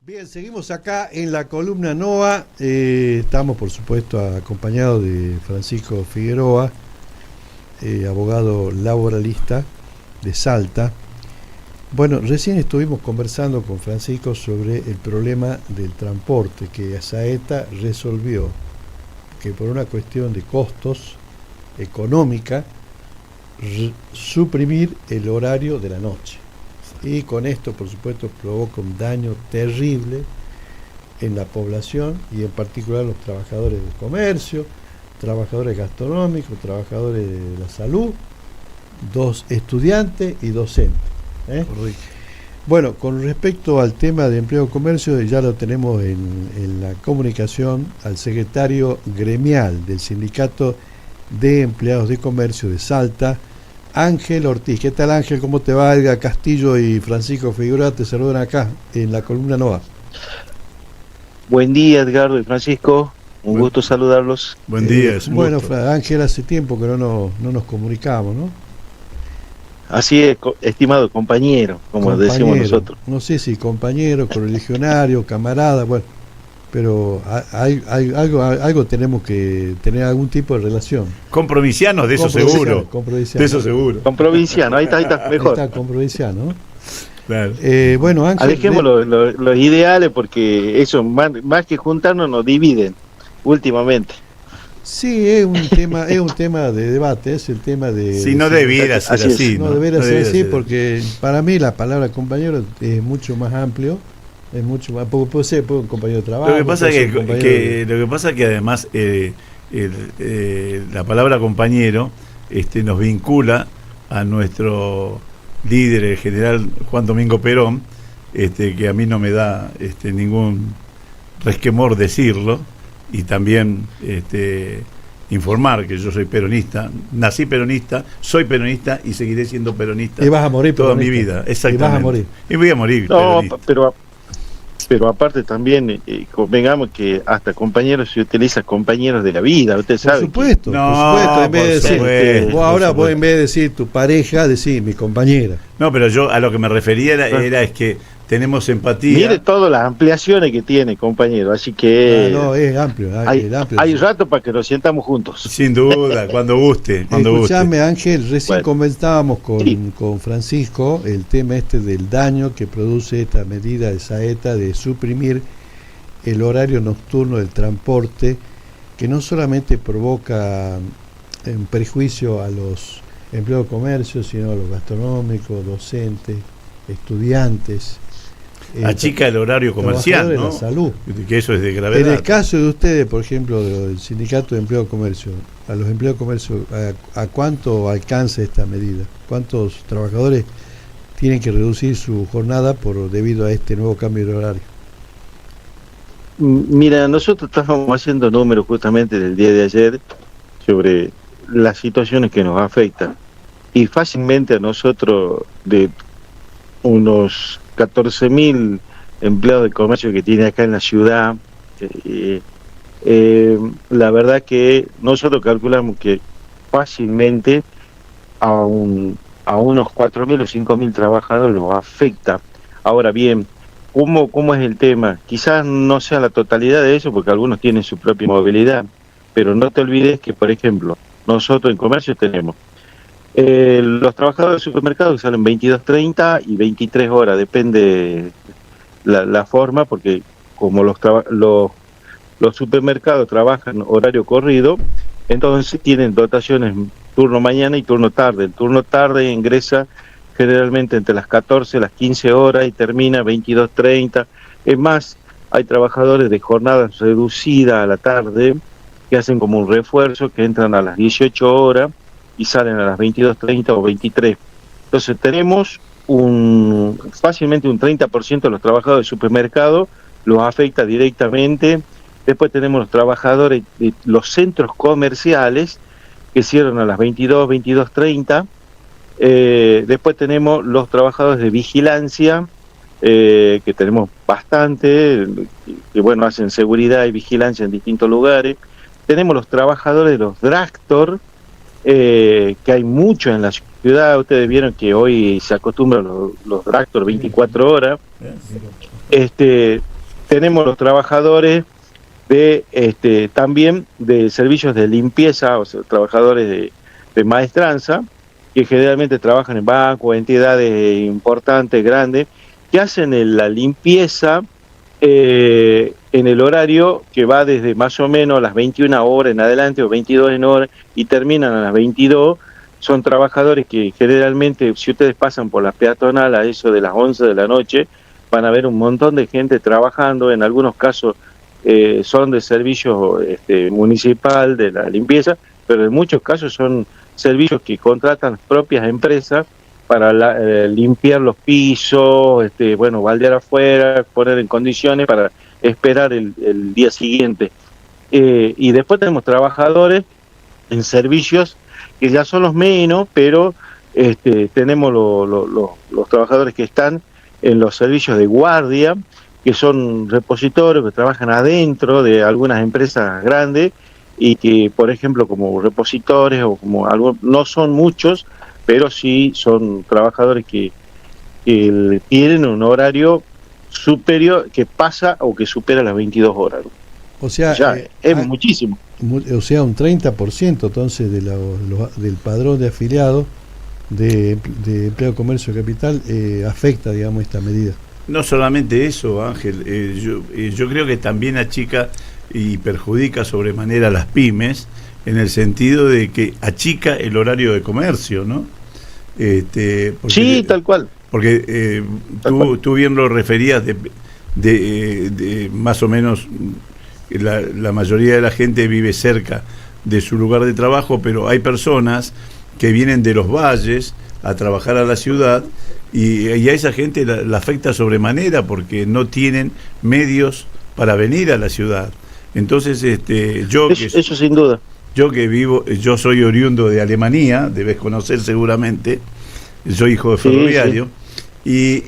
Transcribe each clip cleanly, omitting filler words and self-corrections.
Bien, seguimos acá en la columna NOA. Estamos, por supuesto, acompañados de Francisco Figueroa, abogado laboralista de Salta. Bueno, recién estuvimos conversando con Francisco sobre el problema del transporte que Saeta resolvió, que por una cuestión de costos económica, suprimir el horario de la noche. Y con esto, por supuesto, provoca un daño terrible en la población y en particular los trabajadores del comercio, trabajadores gastronómicos, trabajadores de la salud, dos estudiantes y docentes. Bueno, con respecto al tema de empleo y comercio, ya lo tenemos en la comunicación al secretario gremial del Sindicato de Empleados de Comercio de Salta, Ángel Ortiz. ¿Qué tal, Ángel? ¿Cómo te va? Edgar Castillo y Francisco Figueroa te saludan acá en la columna NOA. Buen día, Edgardo y Francisco. Un gusto saludarlos. Buen día. Bueno, Ángel, hace tiempo que no nos comunicamos, ¿no? Así es, estimado compañero, como decimos nosotros. No sé si compañero, correligionario, camarada, bueno, pero algo tenemos que tener algún tipo de relación. Comprovincianos, de eso seguro. De eso seguro. Comprovinciano, ahí está mejor. Ahí está, comprovinciano, ¿no? Claro. Bueno, Ángel, alejemos los ideales porque eso, más que juntarnos, nos dividen últimamente. Sí, es un tema de debate, es el tema de... Sí, no debiera ser así. No debería ser así porque para mí la palabra compañero es mucho más amplio, es mucho más... Puede ser un compañero de trabajo... Lo que pasa es que además la palabra compañero nos vincula a nuestro líder, el general Juan Domingo Perón, que a mí no me da ningún resquemor decirlo, y también informar que yo soy peronista, nací peronista, soy peronista y seguiré siendo peronista. Y vas a morir toda peronista. Mi vida, exactamente. Y vas a morir. Y voy a morir. No, pero aparte también, convengamos que hasta compañeros se utiliza compañeros de la vida, usted sabe. Por supuesto, en vez de decir, vos en vez de decir tu pareja, decís mi compañera. No, pero yo a lo que me refería era que tenemos empatía. Mire todas las ampliaciones que tiene, compañero, así que... No, es amplio. Hay rato para que nos sientamos juntos. Sin duda, cuando guste. Escuchame, Ángel, recién comentábamos Sí. con Francisco el tema del daño que produce esta medida de Saeta de suprimir el horario nocturno del transporte, que no solamente provoca un perjuicio a los empleados de comercio, sino a los gastronómicos, docentes, estudiantes, achica el horario comercial, ¿no? La salud. Que eso es de gravedad. En el caso de ustedes, por ejemplo, del Sindicato de Empleo de Comercio, a los empleados de comercio, ¿a cuánto alcanza esta medida? ¿Cuántos trabajadores tienen que reducir su jornada debido a este nuevo cambio de horario? Mira, nosotros estábamos haciendo números justamente del día de ayer sobre las situaciones que nos afectan. Y fácilmente a nosotros, de unos 14.000 empleados de comercio que tiene acá en la ciudad, la verdad que nosotros calculamos que fácilmente a unos 4.000 o 5.000 trabajadores los afecta. Ahora bien, ¿cómo es el tema? Quizás no sea la totalidad de eso, porque algunos tienen su propia movilidad, pero no te olvides que, por ejemplo, nosotros en comercio tenemos los trabajadores de supermercados que salen 22:30 y 23 horas, depende la forma, porque como los supermercados trabajan horario corrido, entonces tienen dotaciones turno mañana y turno tarde. El turno tarde ingresa generalmente entre las 14 y las 15 horas y termina 22:30. Es más, hay trabajadores de jornada reducida a la tarde que hacen como un refuerzo, que entran a las 18 horas y salen a las 22:30 o 23. Entonces tenemos fácilmente un 30% de los trabajadores de supermercado los afecta directamente. Después tenemos los trabajadores de los centros comerciales que cierran a las 22:30. Después tenemos los trabajadores de vigilancia, que tenemos bastante, que bueno, hacen seguridad y vigilancia en distintos lugares. Tenemos los trabajadores de los drugstore, que hay mucho en la ciudad. Ustedes vieron que hoy se acostumbran los drugstore 24 horas. tenemos los trabajadores de también de servicios de limpieza, o sea, trabajadores de maestranza, que generalmente trabajan en bancos, entidades importantes, grandes, que hacen la limpieza en el horario que va desde más o menos las 21 horas en adelante o 22 en hora y terminan a las 22. Son trabajadores que generalmente, si ustedes pasan por la peatonal a eso de las 11 de la noche, van a ver un montón de gente trabajando. En algunos casos son de servicio municipal de la limpieza, pero en muchos casos son servicios que contratan propias empresas para limpiar los pisos, baldear afuera, poner en condiciones para esperar el día siguiente. Y después tenemos trabajadores en servicios que ya son los menos, pero tenemos los trabajadores que están en los servicios de guardia, que son repositorios que trabajan adentro de algunas empresas grandes y que, por ejemplo, como repositores o como algo, no son muchos, pero sí son trabajadores que tienen un horario superior, que pasa o que supera las 22 horas. O sea, ya, es muchísimo. O sea, un 30% entonces del padrón de afiliados de Empleo, Comercio y Capital afecta, digamos, esta medida. No solamente eso, Ángel, yo creo que también achica y perjudica sobremanera a las pymes, en el sentido de que achica el horario de comercio, ¿no? Porque, sí, tal cual. Porque tú bien lo referías de más o menos la mayoría de la gente vive cerca de su lugar de trabajo, pero hay personas que vienen de los valles a trabajar a la ciudad y a esa gente la afecta sobremanera porque no tienen medios para venir a la ciudad. Entonces, eso sin duda. Yo soy oriundo de Alemania, debes conocer seguramente, soy hijo de ferroviario, sí.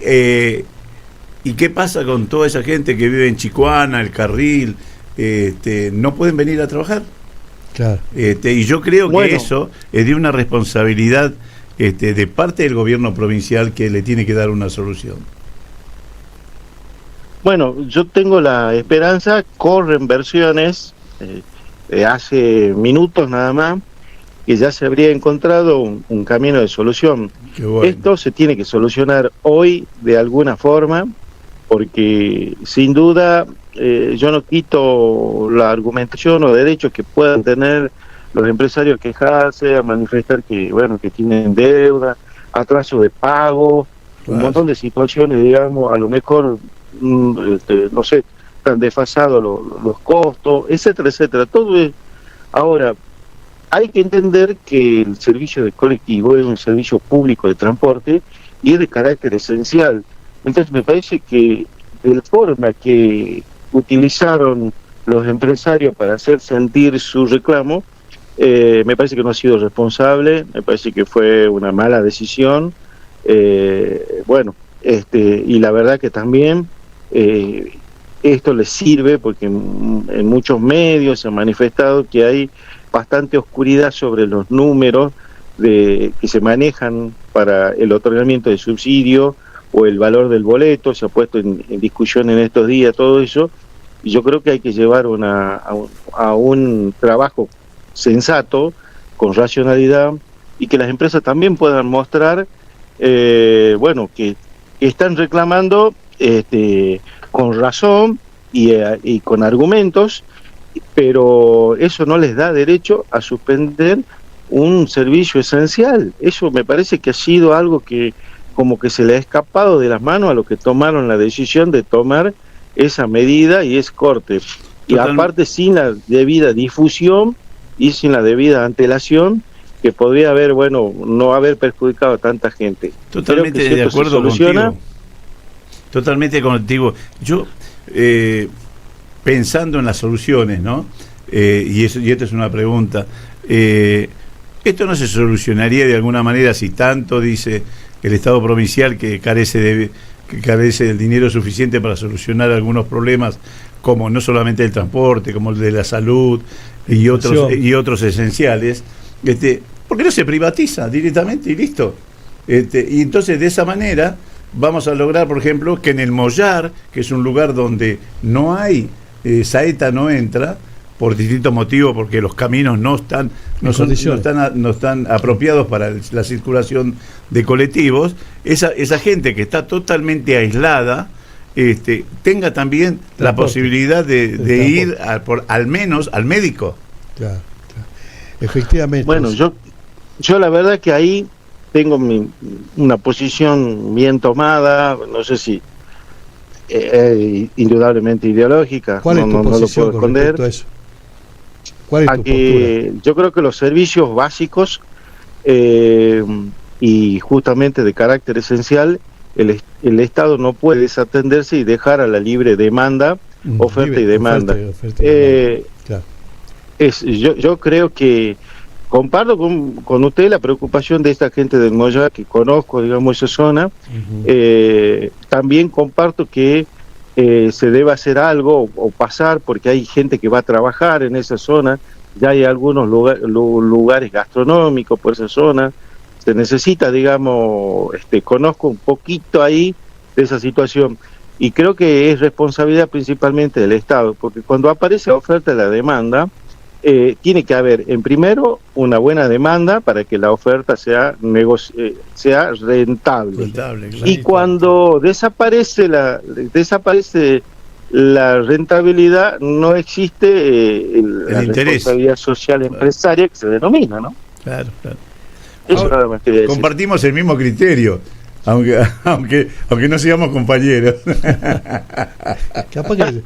¿Y qué pasa con toda esa gente que vive en Chicoana, El Carril? No pueden venir a trabajar. Claro. Y yo creo que eso es de una responsabilidad de parte del gobierno provincial, que le tiene que dar una solución. Bueno, yo tengo la esperanza, corren versiones hace minutos nada más, que ya se habría encontrado un camino de solución. Bueno. Esto se tiene que solucionar hoy de alguna forma, porque sin duda yo no quito la argumentación o derechos que puedan tener los empresarios a quejarse, a manifestar que tienen deuda, atraso de pago, un montón de situaciones, digamos, a lo mejor, no sé, están desfasados los costos, etcétera, etcétera. Todo es. Ahora, hay que entender que el servicio de colectivo es un servicio público de transporte y es de carácter esencial. Entonces me parece que de la forma que utilizaron los empresarios para hacer sentir su reclamo, me parece que no ha sido responsable, me parece que fue una mala decisión, y la verdad que también esto les sirve porque en muchos medios se ha manifestado que hay bastante oscuridad sobre los números que se manejan para el otorgamiento de subsidio o el valor del boleto. Se ha puesto en discusión en estos días todo eso, y yo creo que hay que llevar a un trabajo sensato, con racionalidad, y que las empresas también puedan mostrar que están reclamando con razón y con argumentos, pero eso no les da derecho a suspender un servicio esencial. Eso me parece que ha sido algo que como que se le ha escapado de las manos a los que tomaron la decisión de tomar esa medida y ese corte. Y aparte sin la debida difusión y sin la debida antelación, que podría haber, no haber perjudicado a tanta gente. Totalmente de acuerdo contigo. Totalmente contigo. Yo, pensando en las soluciones, ¿no? Y esta es una pregunta. ¿Esto no se solucionaría de alguna manera si tanto dice el Estado provincial que carece del dinero suficiente para solucionar algunos problemas, como no solamente el transporte, como el de la salud y otros esenciales? ¿Por qué no se privatiza directamente y listo? Y entonces de esa manera vamos a lograr, por ejemplo, que en el Mollar, que es un lugar donde no hay, saeta no entra, por distintos motivos, porque los caminos no están apropiados para la circulación de colectivos, esa gente que está totalmente aislada, tenga también la posibilidad de ir al menos al médico. Claro. Efectivamente. Bueno, yo la verdad que ahí tengo una posición bien tomada, no sé si indudablemente ideológica. ¿Cuál es tu posición no lo puedo con esconder. respecto a eso? ¿Cuál es tu postura? Yo creo que los servicios básicos y justamente de carácter esencial, el Estado no puede desatenderse y dejar a la libre demanda, oferta y demanda. Claro. Yo creo que comparto con usted la preocupación de esta gente del Mollar, que conozco, digamos, esa zona. También comparto que se debe hacer algo o pasar, porque hay gente que va a trabajar en esa zona, ya hay algunos lugares gastronómicos por esa zona, se necesita, digamos, conozco un poquito ahí de esa situación, y creo que es responsabilidad principalmente del Estado, porque cuando aparece la oferta y la demanda, tiene que haber, en primero, una buena demanda para que la oferta sea rentable. Claro. Y cuando desaparece la rentabilidad, no existe la responsabilidad social empresaria que se denomina, ¿no? Claro. Eso ahora, compartimos el mismo criterio, aunque no seamos compañeros. Capaz que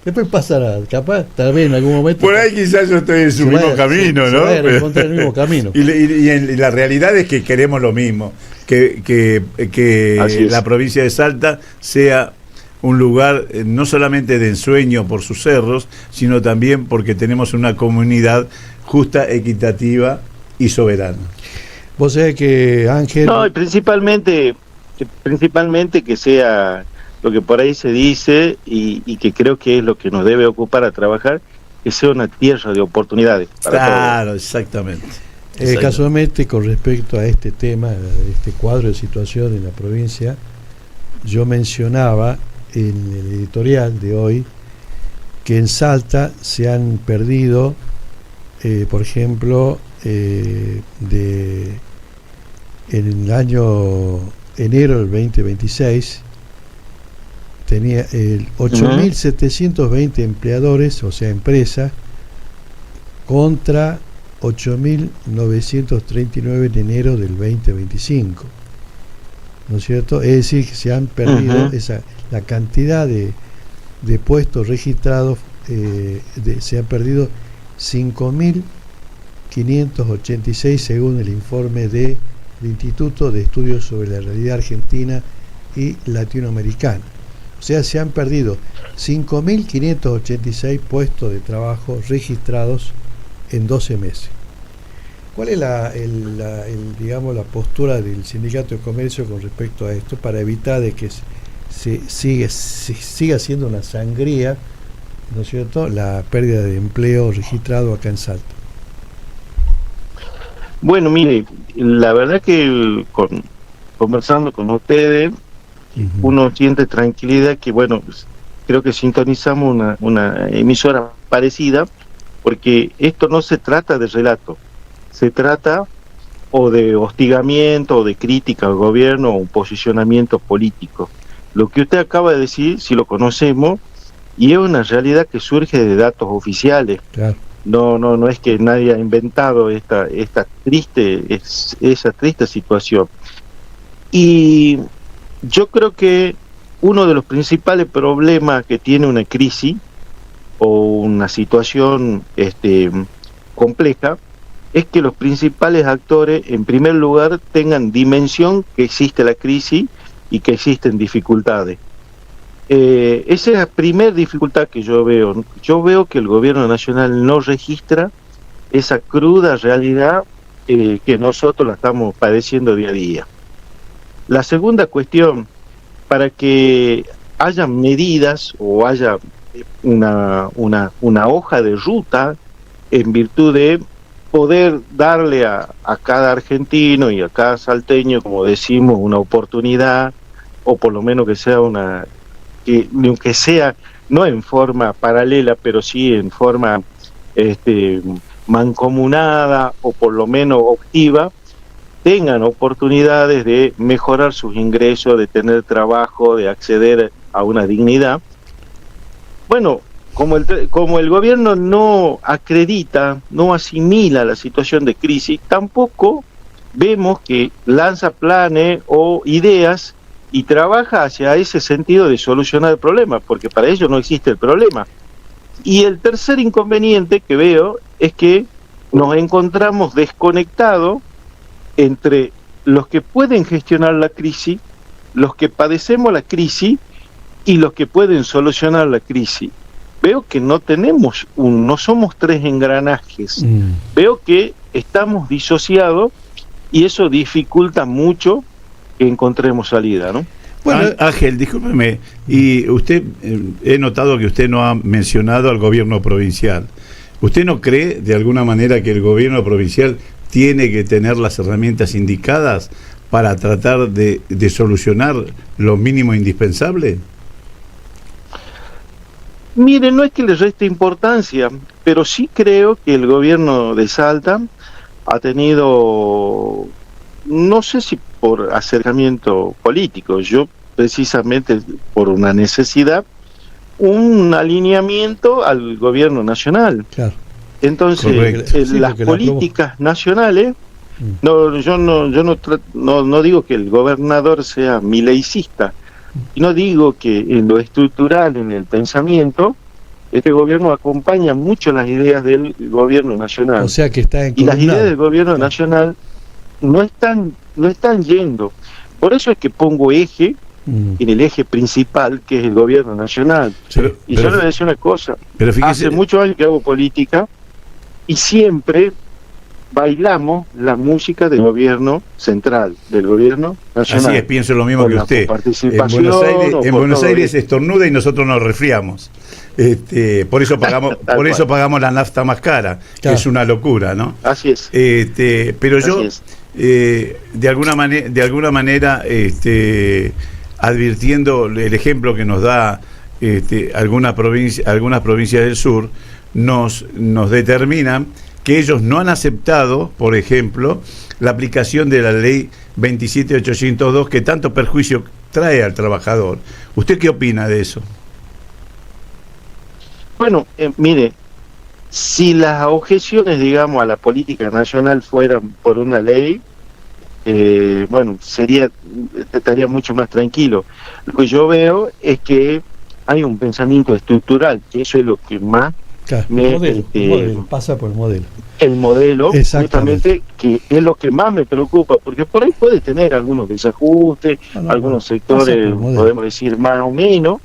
después pasará, capaz también en algún momento. Por ahí quizás yo estoy en su mismo camino, ¿no? Se va a encontrar el mismo camino. Y la realidad es que queremos lo mismo, que la provincia de Salta sea un lugar no solamente de ensueño por sus cerros, sino también porque tenemos una comunidad justa, equitativa y soberana. Vos sabés que, Ángel... No, y principalmente que sea lo que por ahí se dice y que creo que es lo que nos debe ocupar a trabajar, que sea una tierra de oportunidades para claro, todos. Exactamente. Casualmente, con respecto a este tema, este cuadro de situación en la provincia, yo mencionaba en el editorial de hoy que en Salta se han perdido, por ejemplo, en el año enero del 2026 tenía 8.720 empleadores, o sea, empresas, contra 8.939 en enero del 2025. ¿No es cierto? Es decir, que se han perdido la cantidad de puestos registrados, se han perdido 5.586 según el informe del Instituto de Estudios sobre la Realidad Argentina y Latinoamericana. O sea, se han perdido 5.586 puestos de trabajo registrados en 12 meses. ¿Cuál es digamos, la postura del Sindicato de Comercio con respecto a esto para evitar de que se siga siendo una sangría, ¿no es cierto?, la pérdida de empleo registrado acá en Salta? Bueno, mire, la verdad que conversando con ustedes, uno siente tranquilidad que, bueno, creo que sintonizamos una emisora parecida, porque esto no se trata de relato, se trata o de hostigamiento o de crítica al gobierno o un posicionamiento político. Lo que usted acaba de decir, si lo conocemos, y es una realidad que surge de datos oficiales. Claro. No es que nadie ha inventado esa triste situación. Y yo creo que uno de los principales problemas que tiene una crisis o una situación compleja es que los principales actores, en primer lugar, tengan dimensión que existe la crisis y que existen dificultades. Esa es la primera dificultad que yo veo. Yo veo que el gobierno nacional no registra esa cruda realidad que nosotros la estamos padeciendo día a día. La segunda cuestión, para que haya medidas o haya una hoja de ruta en virtud de poder darle a cada argentino y a cada salteño, como decimos, una oportunidad, o por lo menos que sea aunque sea no en forma paralela, pero sí en forma mancomunada o por lo menos activa, tengan oportunidades de mejorar sus ingresos, de tener trabajo, de acceder a una dignidad. Bueno, como el gobierno no acredita, no asimila la situación de crisis, tampoco vemos que lanza planes o ideas y trabaja hacia ese sentido de solucionar el problema, porque para ello no existe el problema. Y el tercer inconveniente que veo es que nos encontramos desconectados entre los que pueden gestionar la crisis, los que padecemos la crisis y los que pueden solucionar la crisis. Veo que no somos tres engranajes. Veo que estamos disociados y eso dificulta mucho que encontremos salida, ¿no? Bueno, Ángel, discúlpeme, y usted, he notado que usted no ha mencionado al gobierno provincial. ¿Usted no cree de alguna manera que el gobierno provincial tiene que tener las herramientas indicadas para tratar de solucionar lo mínimo indispensable? Mire, no es que le reste importancia, pero sí creo que el gobierno de Salta ha tenido, no sé si por acercamiento político, yo precisamente por una necesidad, un alineamiento al gobierno nacional. Claro. Entonces, las políticas nacionales, yo no digo que el gobernador sea mileicista, y no digo que en lo estructural, en el pensamiento, este gobierno acompaña mucho las ideas del gobierno nacional. O sea que está y las ideas del gobierno nacional no están yendo. Por eso es que pongo eje en el eje principal, que es el gobierno nacional. Yo le voy a decir una cosa, hace muchos años que hago política y siempre bailamos la música del gobierno central, del gobierno nacional. Así es, pienso lo mismo que usted. En Buenos Aires estornuda y nosotros nos resfriamos. Por eso pagamos la nafta más cara, que es una locura, ¿no? Así es. Pero yo, de alguna manera, advirtiendo el ejemplo que nos da algunas provincias del sur, nos determinan que ellos no han aceptado, por ejemplo, la aplicación de la ley 27802, que tanto perjuicio trae al trabajador. ¿Usted qué opina de eso? Bueno, mire, si las objeciones, digamos, a la política nacional fueran por una ley, estaría mucho más tranquilo. Lo que yo veo es que hay un pensamiento estructural, que eso es lo que más pasa por el modelo. El modelo, justamente, que es lo que más me preocupa, porque por ahí puede tener algunos desajustes, algunos sectores, podemos decir, más o menos,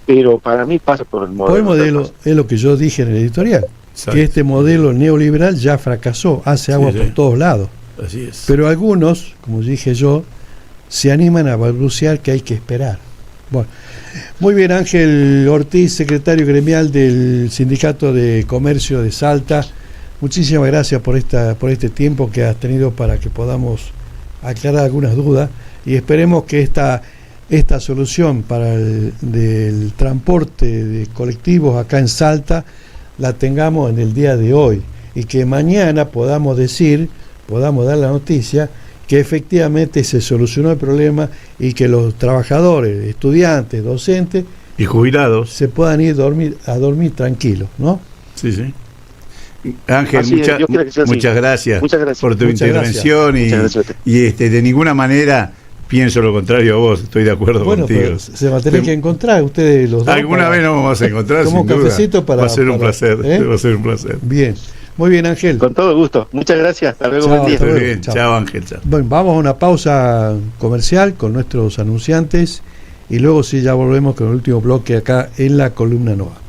pero para mí pasa por el modelo. Por el modelo es lo que yo dije en el editorial, que este modelo neoliberal ya fracasó, hace agua por todos lados. Así es. Pero algunos, como dije yo, se animan a balbucear que hay que esperar. Bueno, muy bien, Ángel Ortiz, secretario gremial del Sindicato de Comercio de Salta. Muchísimas gracias por este tiempo que has tenido para que podamos aclarar algunas dudas y esperemos que esta solución para del transporte de colectivos acá en Salta la tengamos en el día de hoy y que mañana podamos dar la noticia que efectivamente se solucionó el problema y que los trabajadores, estudiantes, docentes y jubilados se puedan ir a dormir tranquilos, ¿no? Sí, sí. Ángel, muchas gracias por tu intervención y de ninguna manera pienso lo contrario a vos, estoy de acuerdo contigo. Se va a tener que encontrar ustedes los dos. Alguna vez nos vamos a encontrar, sin duda. Va a ser un placer. Va a ser un placer. Bien. Muy bien, Ángel. Con todo gusto. Muchas gracias. Hasta luego. Buen día. Muy bien. Chao, Ángel. Chao. Bueno, vamos a una pausa comercial con nuestros anunciantes y luego sí ya volvemos con el último bloque acá en la Columna Nova.